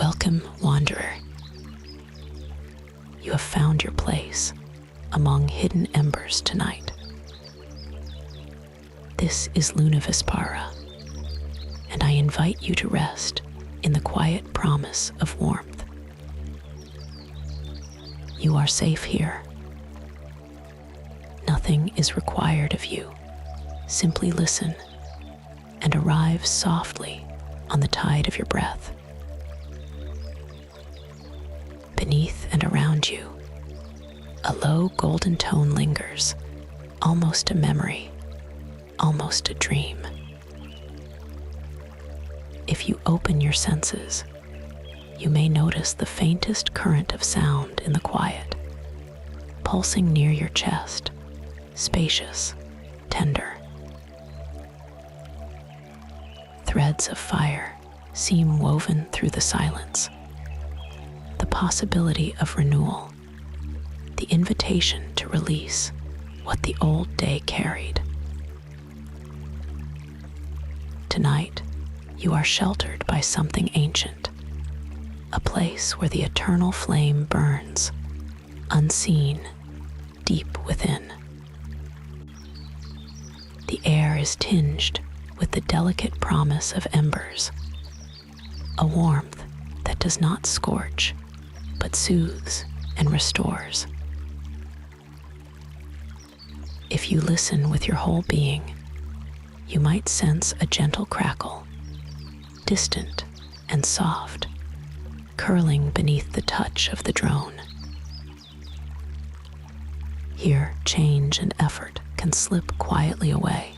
Welcome, wanderer. You have found your place among hidden embers tonight. This is Lunivispara, and I invite you to rest in the quiet promise of warmth. You are safe here. Nothing is required of you. Simply listen and arrive softly on the tide of your breath. Beneath and around you, a low golden tone lingers, almost a memory, almost a dream. If you open your senses, you may notice the faintest current of sound in the quiet, pulsing near your chest, spacious, tender. Threads of fire seem woven through the silence. The possibility of renewal, the invitation to release what the old day carried. Tonight, you are sheltered by something ancient, a place where the eternal flame burns, unseen, deep within. The air is tinged with the delicate promise of embers, a warmth that does not scorch, but soothes and restores. If you listen with your whole being, you might sense a gentle crackle, distant and soft, curling beneath the touch of the drone. Here, change and effort can slip quietly away,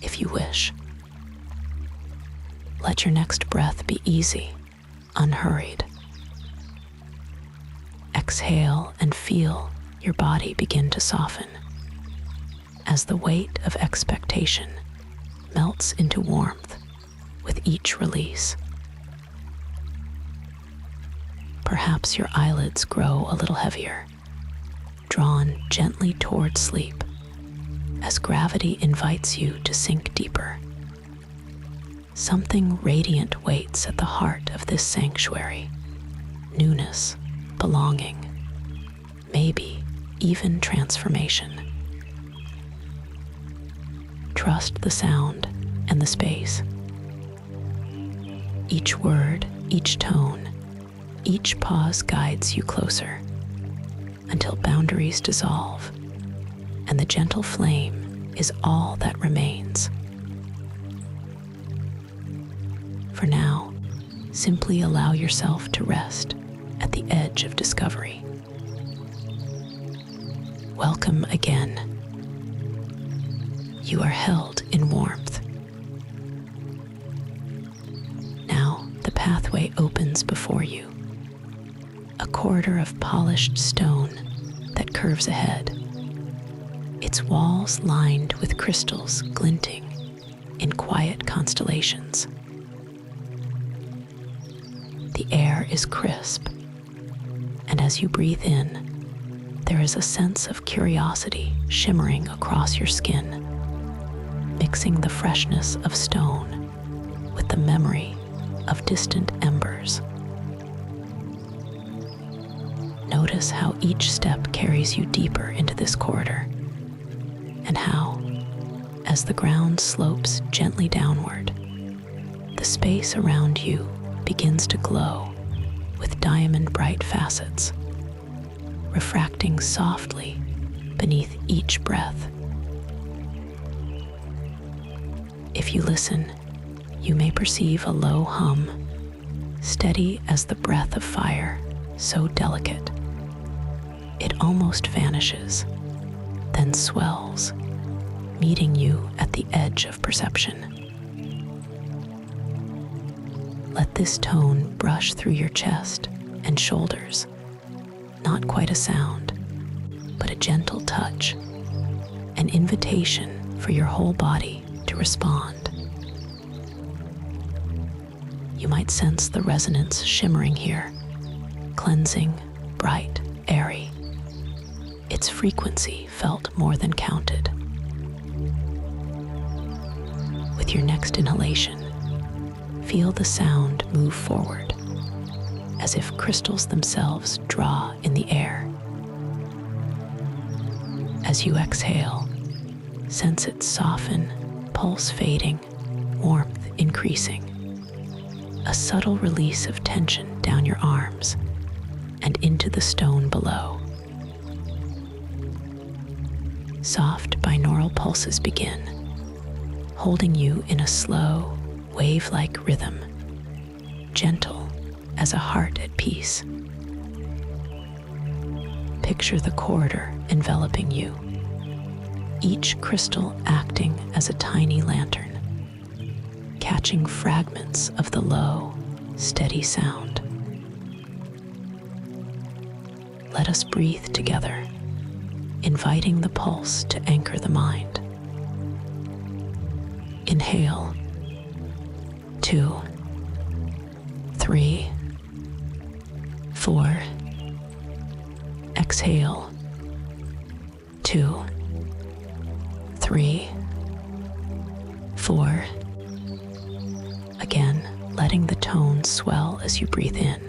if you wish. Let your next breath be easy, unhurried. Exhale and feel your body begin to soften as the weight of expectation melts into warmth with each release. Perhaps your eyelids grow a little heavier, drawn gently toward sleep as gravity invites you to sink deeper. Something radiant waits at the heart of this sanctuary. Newness, belonging, maybe even transformation. Trust the sound and the space. Each word, each tone, each pause guides you closer until boundaries dissolve and the gentle flame is all that remains. For now, simply allow yourself to rest at the edge of discovery. Welcome again. You are held in warmth. Now the pathway opens before you, a corridor of polished stone that curves ahead, its walls lined with crystals glinting in quiet constellations. The air is crisp, and as you breathe in, there is a sense of curiosity shimmering across your skin, mixing the freshness of stone with the memory of distant embers. Notice how each step carries you deeper into this corridor, and how, as the ground slopes gently downward, the space around you begins to glow with diamond-bright facets, refracting softly beneath each breath. If you listen, you may perceive a low hum, steady as the breath of fire, so delicate. It almost vanishes, then swells, meeting you at the edge of perception. Let this tone brush through your chest and shoulders, not quite a sound, but a gentle touch, an invitation for your whole body to respond. You might sense the resonance shimmering here, cleansing, bright, airy. Its frequency felt more than counted. With your next inhalation, feel the sound move forward, as if crystals themselves draw in the air. As you exhale, sense it soften, pulse fading, warmth increasing. A subtle release of tension down your arms and into the stone below. Soft binaural pulses begin, holding you in a slow, wave-like rhythm, gentle as a heart at peace. Picture the corridor enveloping you, each crystal acting as a tiny lantern, catching fragments of the low, steady sound. Let us breathe together, inviting the pulse to anchor the mind. Inhale. 2, 3, 4. Exhale. 2, 3, 4. Again, letting the tone swell as you breathe in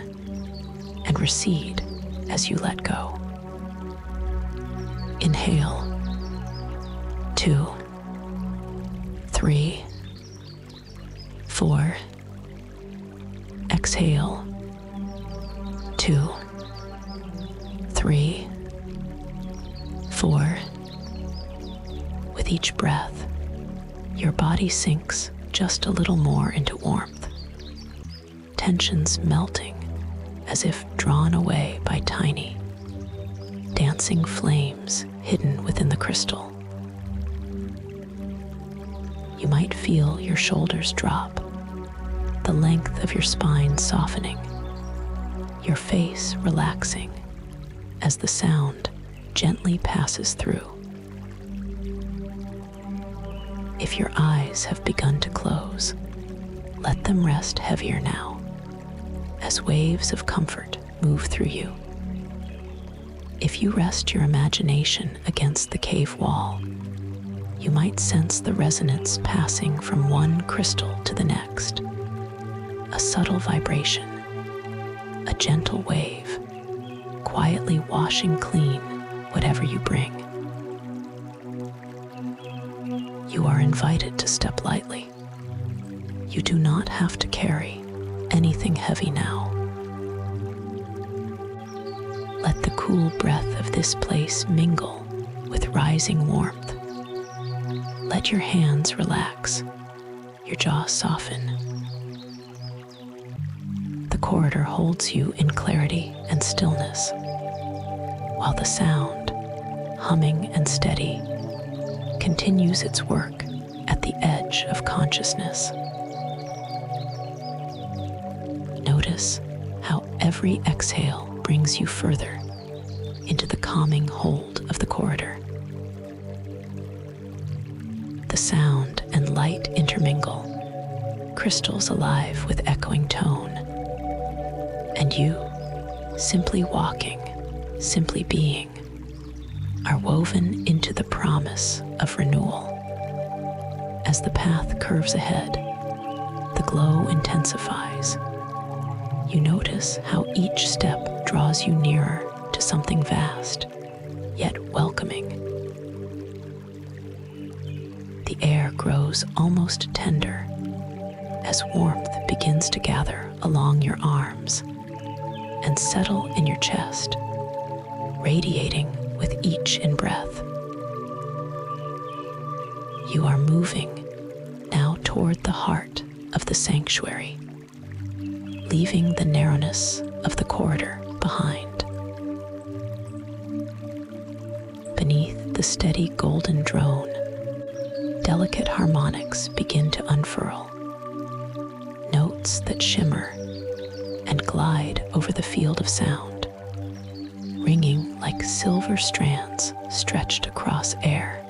and recede as you let go. Inhale. 2, 3, 4. Exhale. 2, 3, 4. With each breath, your body sinks just a little more into warmth, tensions melting as if drawn away by tiny, dancing flames hidden within the crystal. You might feel your shoulders drop, the length of your spine softening, your face relaxing as the sound gently passes through. If your eyes have begun to close, let them rest heavier now, as waves of comfort move through you. If you rest your imagination against the cave wall, you might sense the resonance passing from one crystal to the next, a subtle vibration, a gentle wave, quietly washing clean whatever you bring. You are invited to step lightly. You do not have to carry anything heavy now. Let the cool breath of this place mingle with rising warmth. Let your hands relax, your jaw soften. The corridor holds you in clarity and stillness, while the sound, humming and steady, continues its work at the edge of consciousness. Notice how every exhale brings you further into the calming hold of the corridor. The sound and light intermingle, crystals alive with echoing tone, and you, simply walking, simply being, are woven into the promise of renewal. As the path curves ahead, the glow intensifies. You notice how each step draws you nearer to something vast, yet welcoming. The air grows almost tender as warmth begins to gather along your arms and settle in your chest, radiating with each in-breath. You are moving now toward the heart of the sanctuary, leaving the narrowness of the corridor behind. Beneath the steady golden drone, delicate harmonics begin to unfurl, notes that shimmer and glide over the field of sound, ringing like silver strands stretched across air.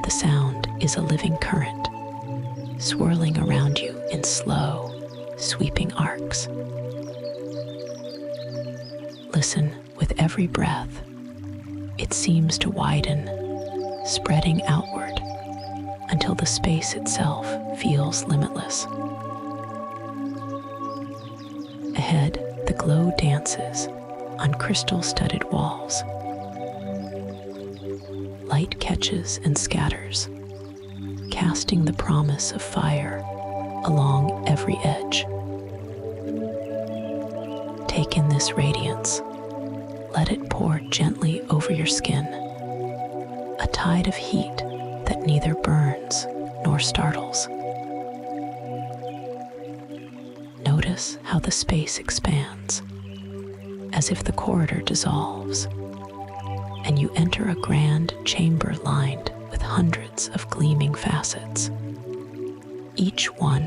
The sound is a living current, swirling around you in slow, sweeping arcs. Listen with every breath. It seems to widen, spreading outward until the space itself feels limitless. glow dances on crystal-studded walls. Light catches and scatters, casting the promise of fire along every edge. Take in this radiance. Let it pour gently over your skin, a tide of heat that neither burns nor startles. Notice how the space expands, as if the corridor dissolves, and you enter a grand chamber lined with hundreds of gleaming facets, each one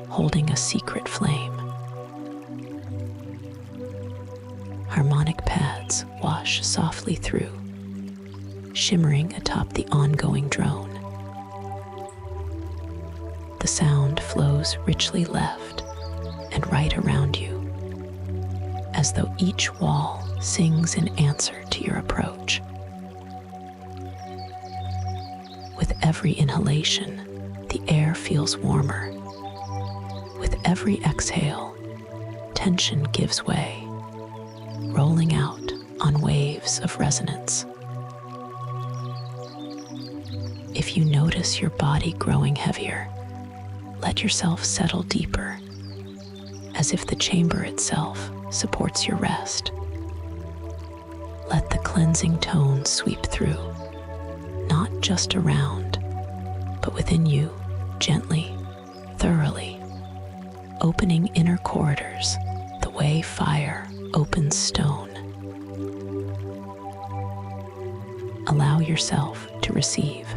holding a secret flame. Harmonic pads wash softly through, shimmering atop the ongoing drone. The sound flows richly left and right around you, as though each wall sings an answer to your approach. With every inhalation, the air feels warmer. With every exhale, tension gives way, rolling out on waves of resonance. If you notice your body growing heavier, let yourself settle deeper, as if the chamber itself supports your rest. Let the cleansing tone sweep through, not just around, but within you, gently, thoroughly, opening inner corridors the way fire opens stone. Allow yourself to receive.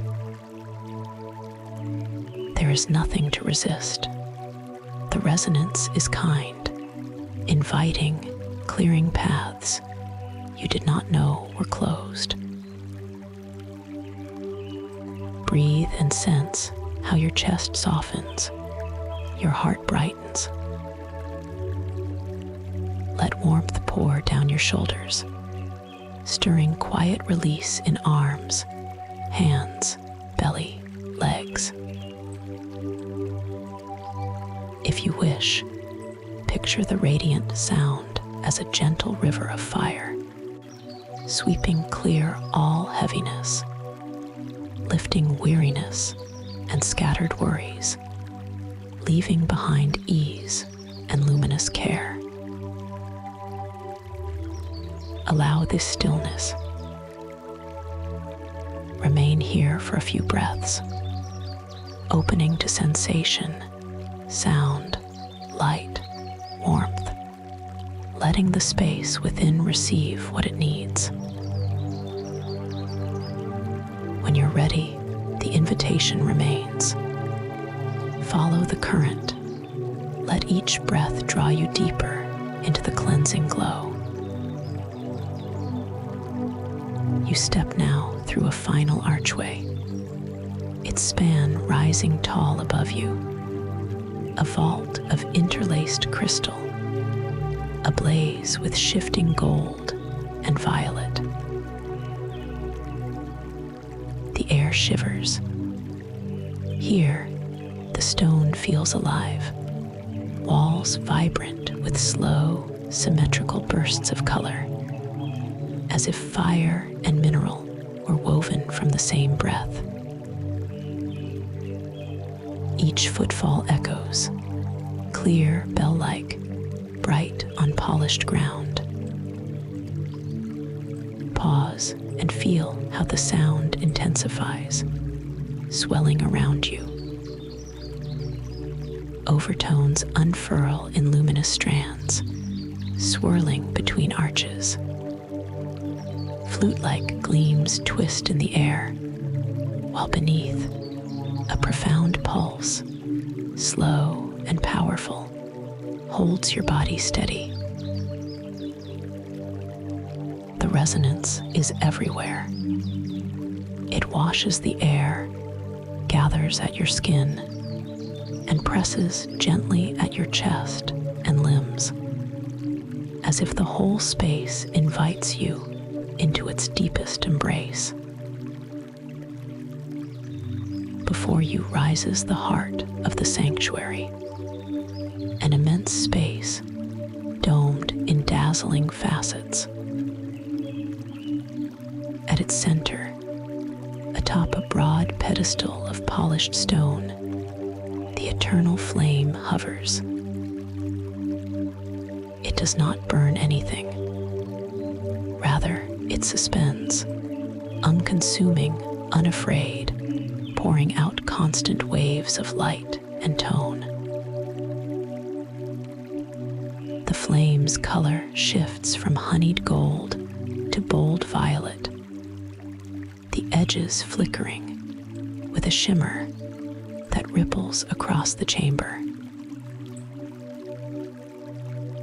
There is nothing to resist. The resonance is kind, inviting, clearing paths you did not know were closed. Breathe and sense how your chest softens, your heart brightens. Let warmth pour down your shoulders, stirring quiet release in arms, hands, belly, legs. If you wish, picture the radiant sound as a gentle river of fire, sweeping clear all heaviness, lifting weariness and scattered worries, leaving behind ease and luminous care. Allow this stillness. Remain here for a few breaths, opening to sensation, sound, light, warmth, letting the space within receive what it needs. When you're ready, the invitation remains. Follow the current. Let each breath draw you deeper into the cleansing glow. You step now through a final archway, its span rising tall above you, a vault of interlaced crystal, ablaze with shifting gold and violet. The air shivers. Here, the stone feels alive, walls vibrant with slow, symmetrical bursts of color, as if fire and mineral were woven from the same breath. Each footfall echoes, clear, bell-like, bright on polished ground. Pause and feel how the sound intensifies, swelling around you. Overtones unfurl in luminous strands, swirling between arches. Flute-like gleams twist in the air, while beneath, a profound pulse, slow and powerful, holds your body steady. The resonance is everywhere. It washes the air, gathers at your skin, and presses gently at your chest and limbs, as if the whole space invites you into its deepest embrace. Before you rises the heart of the sanctuary, an immense space domed in dazzling facets. At its center, atop a broad pedestal of polished stone, the eternal flame hovers. It does not burn anything. Rather, it suspends, unconsuming, unafraid, pouring out constant waves of light and tone. The flame's color shifts from honeyed gold to bold violet, the edges flickering with a shimmer that ripples across the chamber.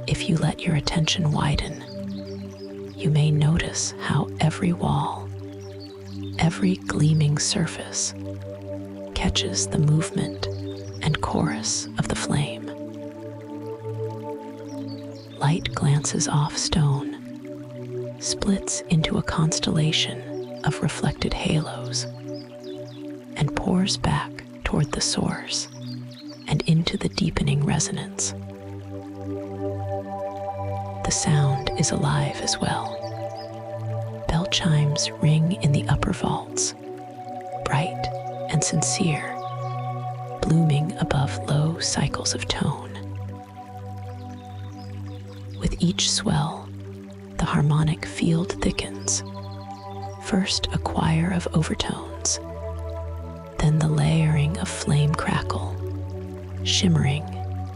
If you let your attention widen, you may notice how every wall, every gleaming surface catches the movement and chorus of the flame. Light glances off stone, splits into a constellation of reflected halos, and pours back toward the source and into the deepening resonance. The sound is alive as well. Bell chimes ring in the upper vaults, bright and sincere, blooming above low cycles of tone. With each swell, the harmonic field thickens, first a choir of overtones, then the layering of flame crackle, shimmering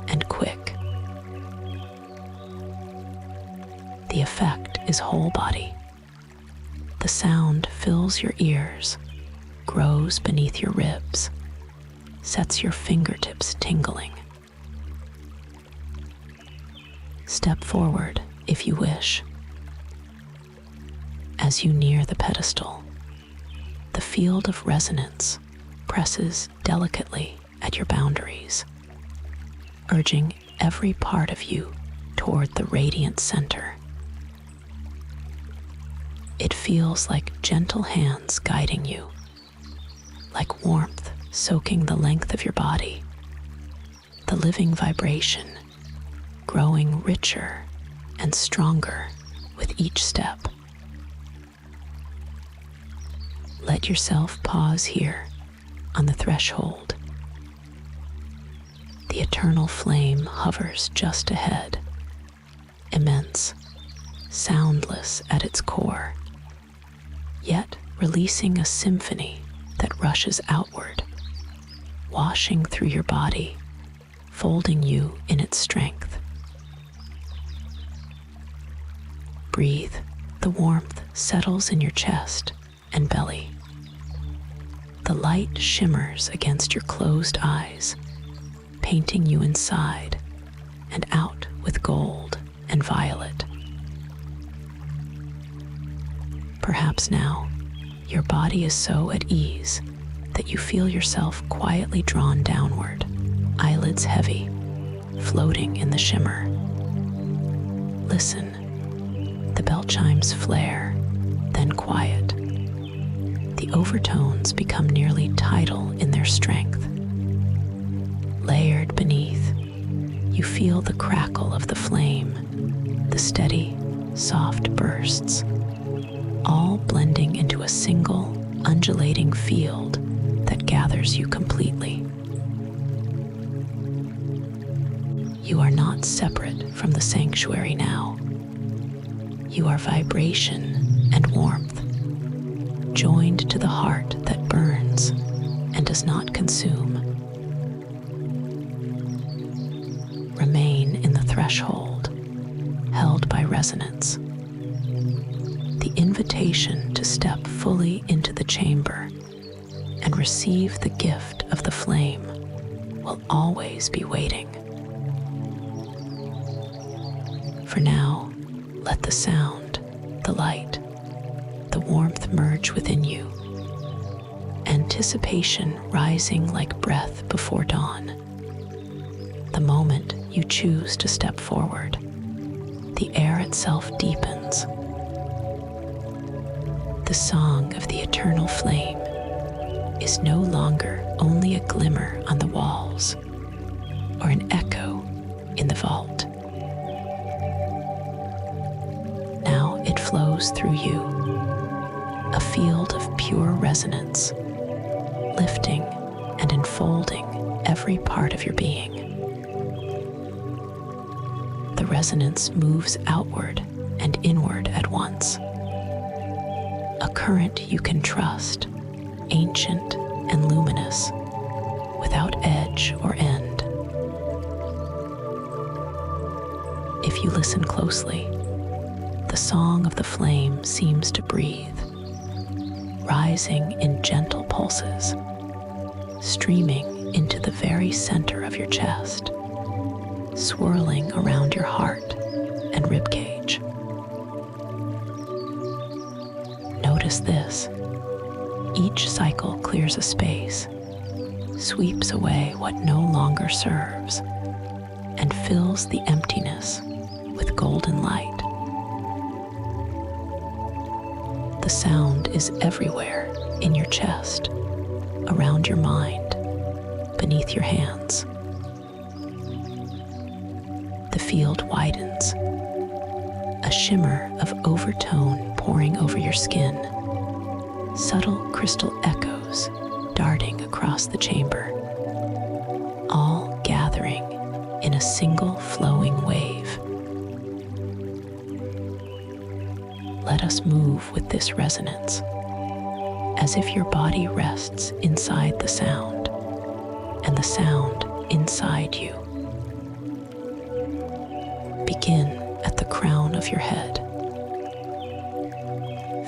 and quick. The effect is whole body. The sound fills your ears, grows beneath your ribs, sets your fingertips tingling. Step forward if you wish. As you near the pedestal, the field of resonance presses delicately at your boundaries, urging every part of you toward the radiant center. It feels like gentle hands guiding you, like warmth soaking the length of your body, the living vibration growing richer and stronger with each step. Let yourself pause here on the threshold. The eternal flame hovers just ahead, immense, soundless at its core, yet releasing a symphony that rushes outward, washing through your body, folding you in its strength. Breathe. The warmth settles in your chest and belly. The light shimmers against your closed eyes, painting you inside and out with gold and violet. Perhaps now, your body is so at ease that you feel yourself quietly drawn downward, eyelids heavy, floating in the shimmer. Listen. The bell chimes flare, then quiet. The overtones become nearly tidal in their strength. Layered beneath, you feel the crackle of the flame, the steady, soft bursts, all blending into a single, undulating field that gathers you completely. You are not separate from the sanctuary now. You are vibration and warmth, joined to the heart that burns and does not consume. Remain in the threshold, held by resonance. The invitation to step fully into the chamber and receive the gift of the flame will always be waiting. For now, let the sound, the light, the warmth merge within you, anticipation rising like breath before dawn. The moment you choose to step forward, the air itself deepens. The song of the eternal flame is no longer only a glimmer on the walls or an echo in the vault. flows through you, a field of pure resonance, lifting and enfolding every part of your being. The resonance moves outward and inward at once, a current you can trust, ancient and luminous, without edge or end. If you listen closely, the song of the flame seems to breathe, rising in gentle pulses, streaming into the very center of your chest, swirling around your heart and ribcage. Notice this. Each cycle clears a space, sweeps away what no longer serves, and fills the emptiness with golden light. The sound is everywhere in your chest, around your mind, beneath your hands. The field widens, a shimmer of overtone pouring over your skin, subtle crystal echoes darting across the chamber, all gathering in a single flowing wave. Let us move with this resonance, as if your body rests inside the sound, and the sound inside you. Begin at the crown of your head.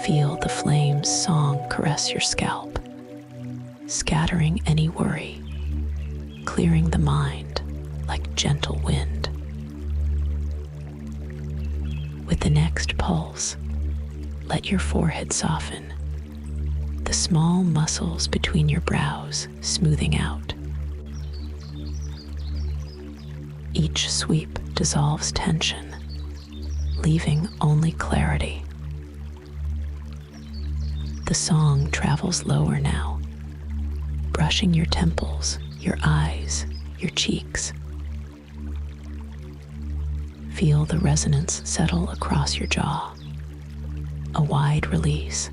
Feel the flame's song caress your scalp, scattering any worry, clearing the mind like gentle wind. With the next pulse, let your forehead soften, the small muscles between your brows smoothing out. Each sweep dissolves tension, leaving only clarity. The song travels lower now, brushing your temples, your eyes, your cheeks. Feel the resonance settle across your jaw, a wide release,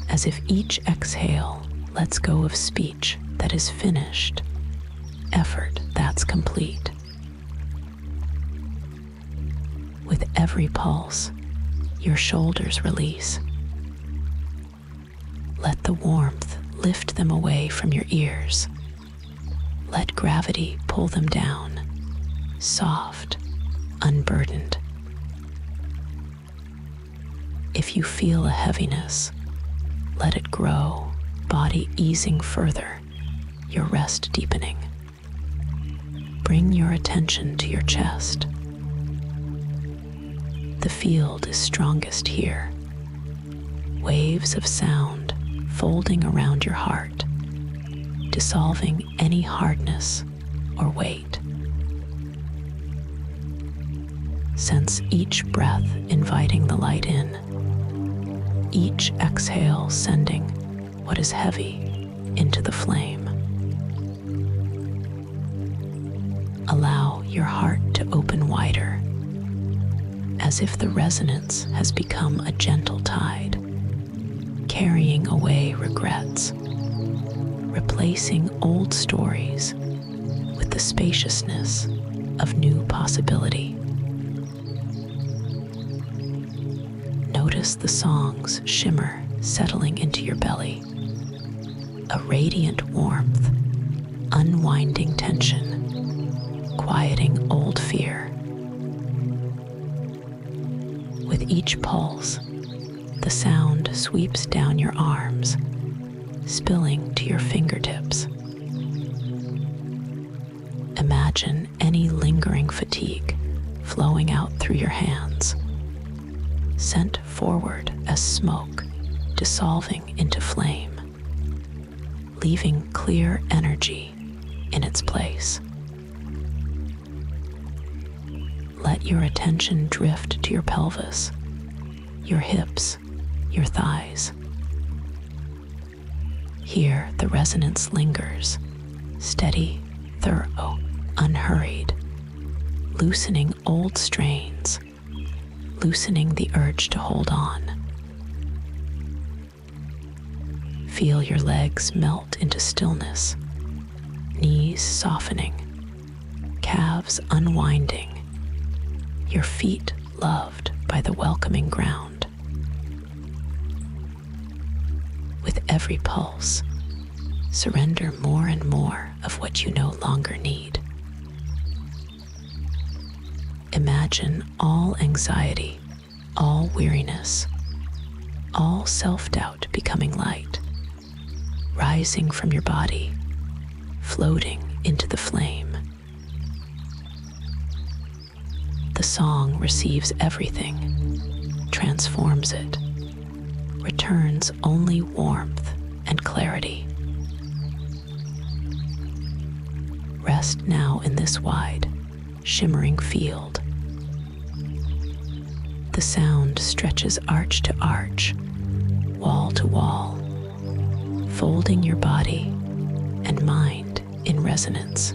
as if each exhale lets go of speech that is finished, effort that's complete. With every pulse, your shoulders release. Let the warmth lift them away from your ears. Let gravity pull them down, soft, unburdened. If you feel a heaviness, let it grow, body easing further, your rest deepening. Bring your attention to your chest. The field is strongest here. Waves of sound folding around your heart, dissolving any hardness or weight. Sense each breath inviting the light in, each exhale sending what is heavy into the flame. Allow your heart to open wider, as if the resonance has become a gentle tide, carrying away regrets, replacing old stories with the spaciousness of new possibility. Notice the song's shimmer settling into your belly, a radiant warmth, unwinding tension, quieting old fear. With each pulse, the sound sweeps down your arms, spilling to your fingertips. Imagine any lingering fatigue flowing out through your hands, sent forward as smoke, dissolving into flame, leaving clear energy in its place. Let your attention drift to your pelvis, your hips, your thighs. Here the resonance lingers, steady, thorough, unhurried, loosening old strains, loosening the urge to hold on. Feel your legs melt into stillness, knees softening, calves unwinding, your feet loved by the welcoming ground. With every pulse, surrender more and more of what you no longer need. Imagine all anxiety, all weariness, all self-doubt becoming light, rising from your body, floating into the flame. The song receives everything, transforms it, returns only warmth and clarity. Rest now in this wide, shimmering field. The sound stretches arch to arch, wall to wall, folding your body and mind in resonance.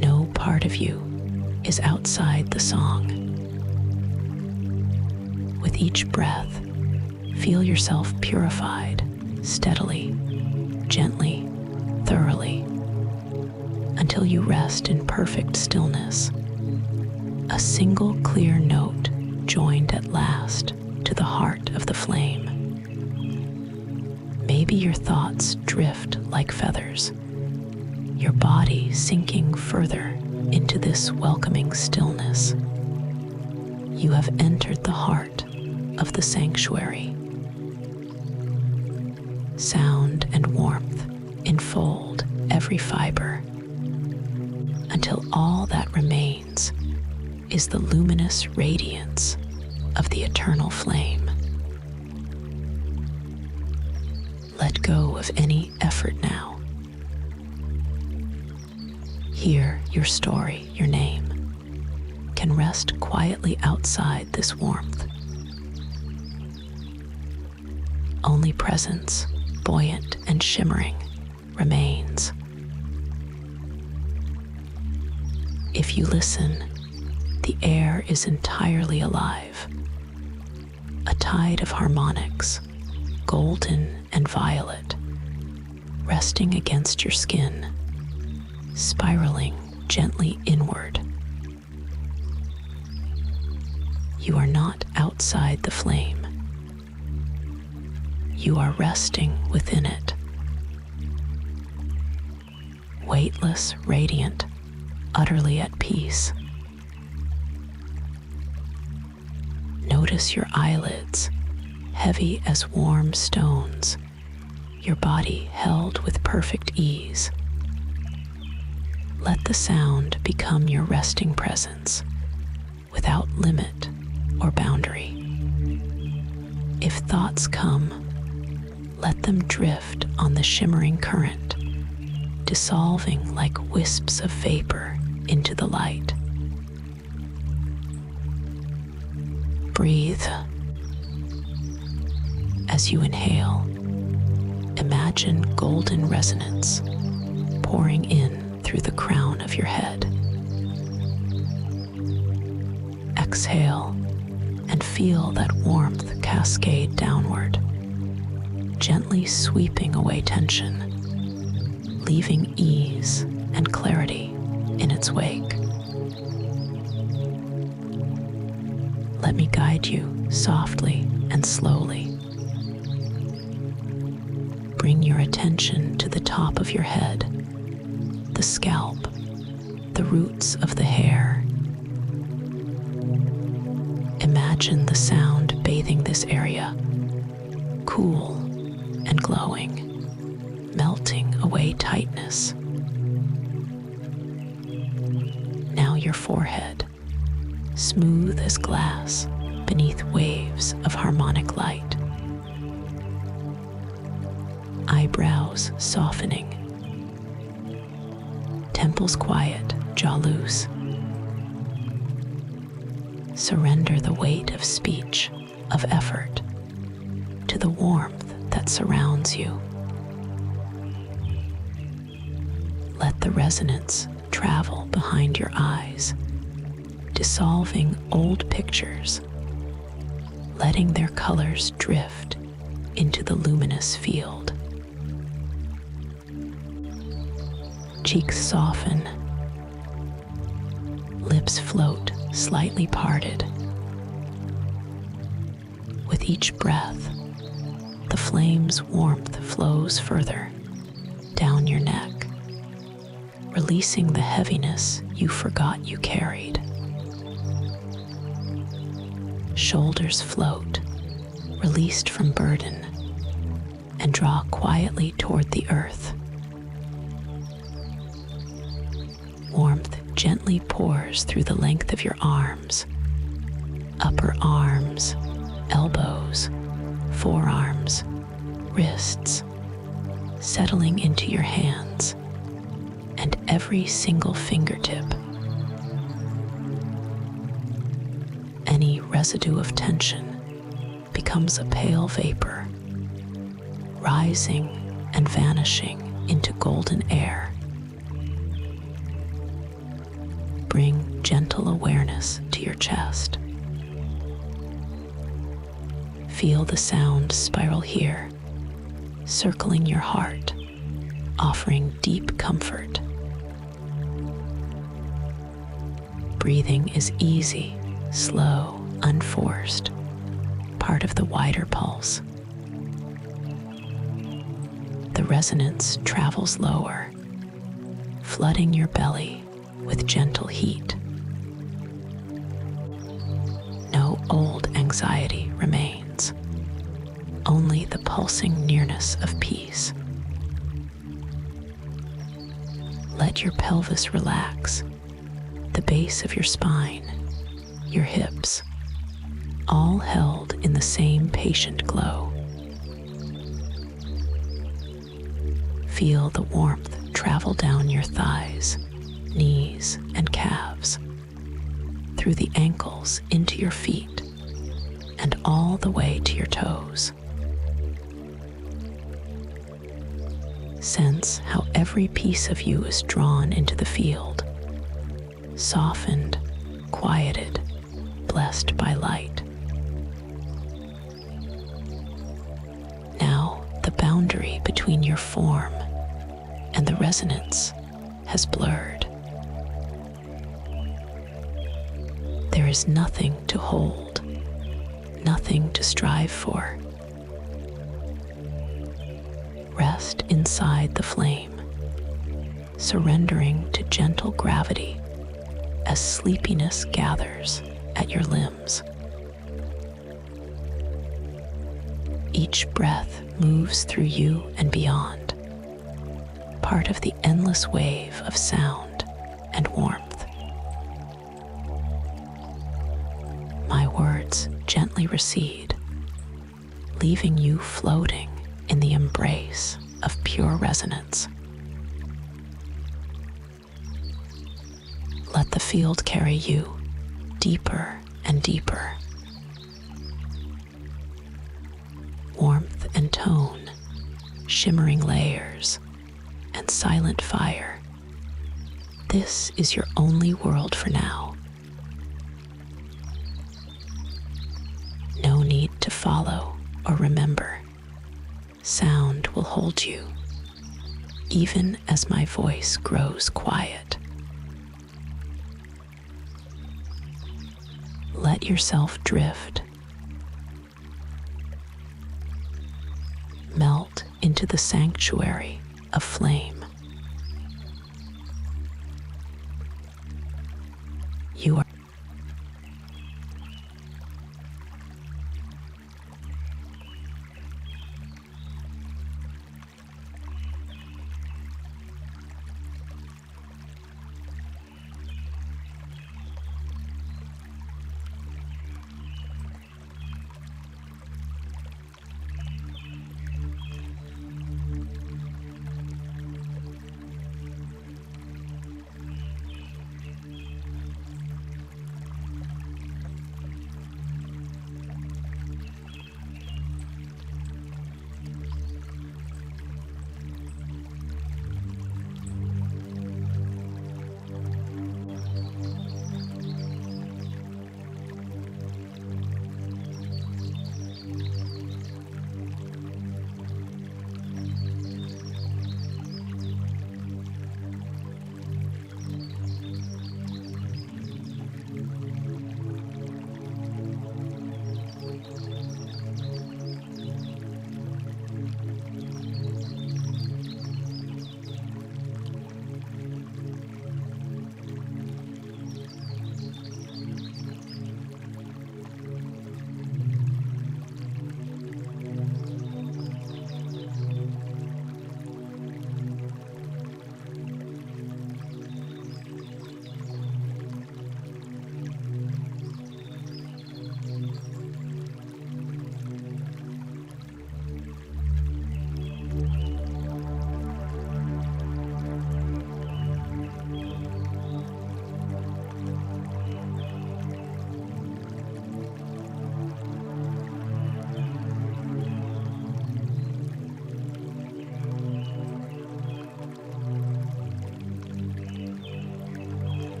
No part of you is outside the song. With each breath, feel yourself purified, steadily, gently, thoroughly, until you rest in perfect stillness. A single clear note joined at last to the heart of the flame. Maybe your thoughts drift like feathers, your body sinking further into this welcoming stillness. You have entered the heart of the sanctuary. Sound and warmth enfold every fiber, until all that remains is the luminous radiance of the eternal flame. Let go of any effort now. Here, your story, your name, can rest quietly outside this warmth. Only presence, buoyant and shimmering, remains. If you listen, the air is entirely alive. A tide of harmonics, golden and violet, resting against your skin, spiraling gently inward. You are not outside the flame. You are resting within it. Weightless, radiant, utterly at peace. Notice your eyelids, heavy as warm stones, your body held with perfect ease. Let the sound become your resting presence, without limit or boundary. If thoughts come, let them drift on the shimmering current, dissolving like wisps of vapor into the light. Breathe. As you inhale, imagine golden resonance pouring in through the crown of your head. Exhale and feel that warmth cascade downward, gently sweeping away tension, leaving ease and clarity in its wake. Let me guide you softly and slowly. Bring your attention to the top of your head, the scalp, the roots of the hair. Imagine the sound bathing this area, cool and glowing, melting away tightness. Now your forehead, smooth as glass beneath waves of harmonic light. Eyebrows softening, temples quiet, jaw loose. Surrender the weight of speech, of effort, to the warmth that surrounds you. Let the resonance travel behind your eyes, dissolving old pictures, letting their colors drift into the luminous field. Cheeks soften, lips float slightly parted. With each breath, the flame's warmth flows further down your neck, releasing the heaviness you forgot you carried. Shoulders float, released from burden, and draw quietly toward the earth. Warmth gently pours through the length of your arms, upper arms, elbows, forearms, wrists, settling into your hands and every single fingertip. Any residue of tension becomes a pale vapor, rising and vanishing into golden air. Bring gentle awareness to your chest. Feel the sound spiral here, circling your heart, offering deep comfort. Breathing is easy, slow, unforced, part of the wider pulse. The resonance travels lower, flooding your belly with gentle heat. No old anxiety remains, only the pulsing nearness of peace. Let your pelvis relax, the base of your spine, your hips, all held in the same patient glow. Feel the warmth travel down your thighs, knees, and calves, through the ankles into your feet, and all the way to your toes. Sense how every piece of you is drawn into the field, softened, quieted, blessed by light. Now the boundary between your form and the resonance has blurred. There is nothing to hold, nothing to strive for. Rest inside the flame, surrendering to gentle gravity as sleepiness gathers at your limbs. Each breath moves through you and beyond, part of the endless wave of sound and warmth. My words gently recede, leaving you floating in the embrace of pure resonance. Let the field carry you deeper and deeper. Warmth and tone, shimmering layers, and silent fire. This is your only world for now. No need to follow or remember. Sound will hold you, even as my voice grows quiet. Let yourself drift. Melt into the sanctuary of flame. You are